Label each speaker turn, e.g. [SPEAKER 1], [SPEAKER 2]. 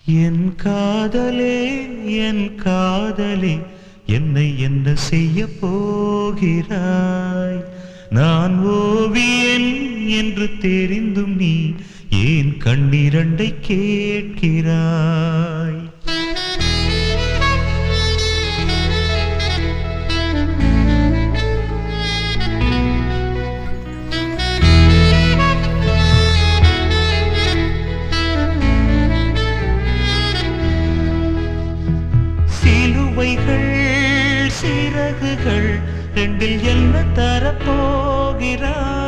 [SPEAKER 1] என் காதலே என் காதலே என்னை என்ன செய்ய போகிறாய்? நான் ஓவியன் என்று தெரிந்தும் நீ ஏன் கண்ணிரண்டை கேட்கிறாய்? சிலுவைகள் சிறகுகள் ரெண்டில் என்ன தரப்போகிறாய்?